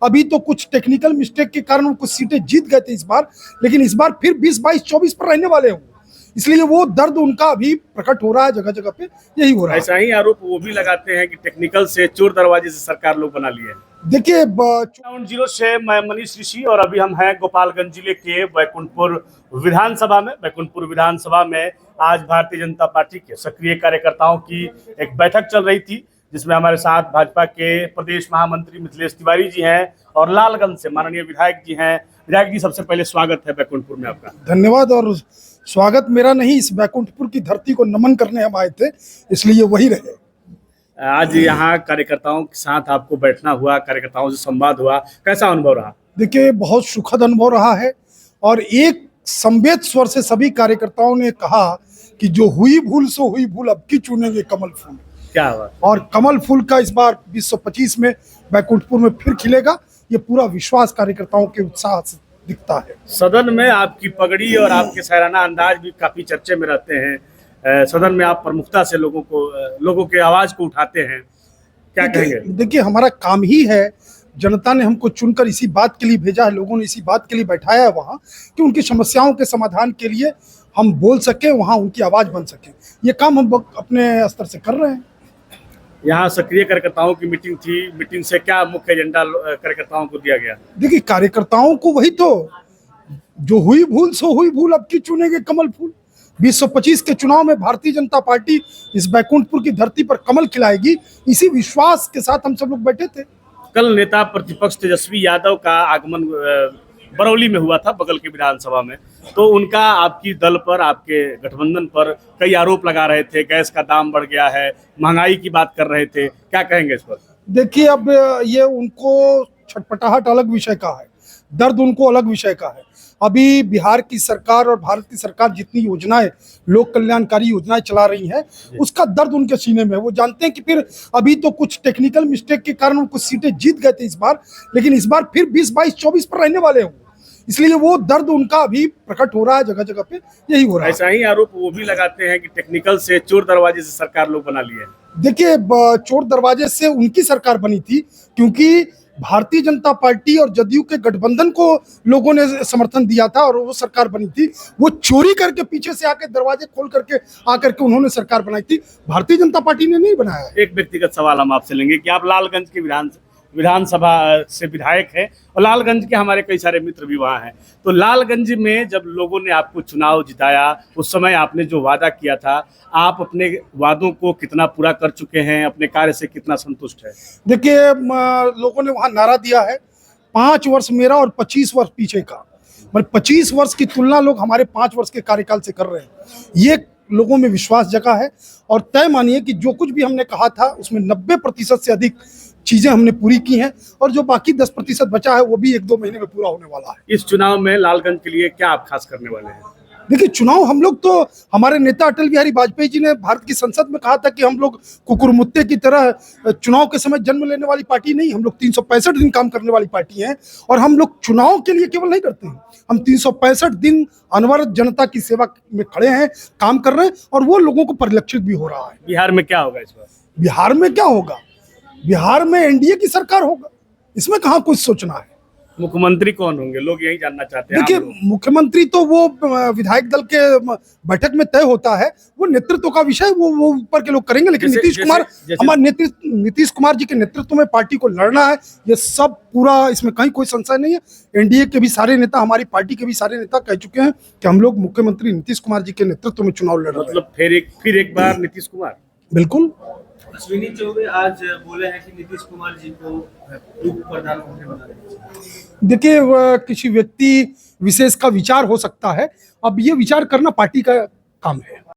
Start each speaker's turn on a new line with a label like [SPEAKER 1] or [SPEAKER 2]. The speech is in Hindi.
[SPEAKER 1] अभी तो कुछ टेक्निकल मिस्टेक के कारण वो कुछ सीटें जीत गए थे इस बार, लेकिन इस बार फिर 20, 22, 24 पर रहने वाले हैं, इसलिए वो दर्द उनका अभी प्रकट हो रहा है, जगह जगह पे यही हो रहा है।
[SPEAKER 2] ऐसा ही आरोप वो भी लगाते हैं कि टेक्निकल से चोर दरवाजे से सरकार लोग बना लिए हैं।
[SPEAKER 1] देखिए,
[SPEAKER 2] ग्राउंड जीरो से मैं मनीष ऋषि और अभी हम हैं गोपालगंज जिले के बैकुंठपुर विधानसभा में। बैकुंठपुर विधानसभा में आज भारतीय जनता पार्टी के सक्रिय कार्यकर्ताओं की एक बैठक चल रही थी, जिसमें हमारे साथ भाजपा के प्रदेश महामंत्री मिथिलेश तिवारी जी हैं और लालगंज से माननीय विधायक जी हैं। विधायक जी, सबसे पहले स्वागत है बैकुंठपुर में आपका।
[SPEAKER 1] धन्यवाद। और स्वागत मेरा नहीं, इस बैकुंठपुर की धरती को नमन करने हम आए थे, इसलिए वही रहे।
[SPEAKER 2] आज यहाँ कार्यकर्ताओं के साथ आपको बैठना हुआ, कार्यकर्ताओं से संवाद हुआ, कैसा अनुभव रहा?
[SPEAKER 1] देखिए, बहुत सुखद अनुभव रहा है और एक संवेद स्वर से सभी कार्यकर्ताओं ने कहा कि जो हुई भूल सो हुई भूल, अब की चुनेंगे कमल फूल।
[SPEAKER 2] क्या हुआ?
[SPEAKER 1] और कमल फूल का इस बार 2025 में बैकुंठपुर में फिर खिलेगा, ये पूरा विश्वास कार्यकर्ताओं के उत्साह से दिखता है।
[SPEAKER 2] सदन में आपकी पगड़ी और आपके शायराना अंदाज भी काफी चर्चे में रहते हैं। सदन में आप प्रमुखता से लोगों के आवाज को उठाते हैं, क्या कहेंगे?
[SPEAKER 1] देखिए, हमारा काम ही है, जनता ने हमको चुनकर इसी बात के लिए भेजा है, लोगों ने इसी बात के लिए बैठाया है वहाँ, कि उनकी समस्याओं के समाधान के लिए हम बोल सके, वहाँ उनकी आवाज बन सके। ये काम हम अपने स्तर से कर रहे हैं।
[SPEAKER 2] यहाँ सक्रिय कार्यकर्ताओं की मीटिंग थी, मीटिंग से क्या मुख्य एजेंडा कार्यकर्ताओं को दिया गया?
[SPEAKER 1] देखिए, कार्यकर्ताओं को वही तो, जो हुई भूल सो हुई भूल, अब की चुनेंगे कमल फूल। 2025 के चुनाव में भारतीय जनता पार्टी इस बैकुंठपुर की धरती पर कमल खिलाएगी, इसी विश्वास के साथ हम सब लोग बैठे थे।
[SPEAKER 2] कल नेता प्रतिपक्ष तेजस्वी यादव का आगमन बरौली में हुआ था, बगल के विधानसभा में, तो उनका आपकी दल पर, आपके गठबंधन पर कई आरोप लगा रहे थे। गैस का दाम बढ़ गया है, महंगाई की बात कर रहे थे, क्या कहेंगे इस पर?
[SPEAKER 1] देखिए, अब ये उनको छटपटाहट अलग विषय का है, दर्द उनको अलग विषय का है। अभी बिहार की सरकार और भारत की सरकार जितनी योजनाएं, लोक कल्याणकारी योजनाएं चला रही हैं, उसका दर्द उनके सीने में है। वो जानते हैं कि फिर अभी तो कुछ टेक्निकल मिस्टेक के कारण वो कुछ सीटें जीत गए थे इस बार, लेकिन इस बार फिर 20, 22, 24 पर रहने वाले हैं, इसलिए वो दर्द उनका अभी प्रकट हो रहा है, जगह जगह पे यही हो रहा है।
[SPEAKER 2] ऐसा ही आरोप वो भी लगाते हैं कि टेक्निकल से चोर दरवाजे से सरकार लोग बना लिए हैं।
[SPEAKER 1] देखिए, चोर दरवाजे से उनकी सरकार बनी थी, क्योंकि भारतीय जनता पार्टी और जदयू के गठबंधन को लोगों ने समर्थन दिया था और वो सरकार बनी थी। वो चोरी करके पीछे से आके दरवाजे खोल करके आकर के उन्होंने सरकार बनाई थी, भारतीय जनता पार्टी ने नहीं बनाया।
[SPEAKER 2] एक व्यक्तिगत सवाल हम आपसे लेंगे कि आप लालगंज के विधानसभा से विधायक हैं और लालगंज के हमारे कई सारे मित्र भी वहाँ हैं, तो लालगंज में जब लोगों ने आपको चुनाव जिताया, उस समय आपने जो वादा किया था, आप अपने वादों को कितना पूरा कर चुके हैं? अपने कार्य से कितना संतुष्ट है? देखिए,
[SPEAKER 1] लोगों ने वहाँ नारा दिया है 5 वर्ष मेरा और 25 वर्ष पीछे का, मतलब 25 वर्ष की तुलना लोग हमारे 5 वर्ष के कार्यकाल से कर रहे हैं। ये लोगों में विश्वास जगा है और तय मानिए कि जो कुछ भी हमने कहा था उसमें 90% से अधिक चीजें हमने पूरी की हैं और जो बाकी 10% बचा है वो भी 1-2 महीने में पूरा होने वाला है।
[SPEAKER 2] इस चुनाव में लालगंज के लिए क्या आप खास करने वाले हैं?
[SPEAKER 1] देखिए, चुनाव हम लोग तो, हमारे नेता अटल बिहारी वाजपेयी जी ने भारत की संसद में कहा था कि हम लोग कुकुरमुत्ते की तरह चुनाव के समय जन्म लेने वाली पार्टी नहीं, हम लोग 365 दिन काम करने वाली पार्टी हैं और हम लोग चुनाव के लिए केवल नहीं करते हैं, हम 365 दिन अनवरत जनता की सेवा में खड़े हैं, काम कर रहे हैं और वो लोगों को परिलक्षित भी हो रहा है।
[SPEAKER 2] बिहार में क्या होगा इस बार?
[SPEAKER 1] बिहार में क्या होगा? बिहार में एनडीए की सरकार होगा, इसमें कहाँ कुछ सोचना है।
[SPEAKER 2] मुख्यमंत्री कौन होंगे, लोग यही जानना चाहते हैं।
[SPEAKER 1] देखिए, मुख्यमंत्री तो वो विधायक दल के बैठक में तय होता है, वो नेतृत्व का विषय वो ऊपर के लोग करेंगे, लेकिन हमारे नीतीश कुमार जी के नेतृत्व में पार्टी को लड़ना है, ये सब पूरा, इसमें कहीं कोई संशय नहीं है। एनडीए के भी सारे नेता, हमारी पार्टी के भी सारे नेता कह चुके हैं कि हम लोग मुख्यमंत्री नीतीश कुमार जी के नेतृत्व में चुनाव लड़ रहे हैं।
[SPEAKER 2] मतलब फिर एक बार नीतीश कुमार?
[SPEAKER 1] बिल्कुल।
[SPEAKER 3] अश्विनी चौबे आज बोले हैं कि नीतीश कुमार जी को उप प्रधानमंत्री बना देंगे।
[SPEAKER 1] देखिए, किसी व्यक्ति विशेष का विचार हो सकता है, अब ये विचार करना पार्टी का काम है।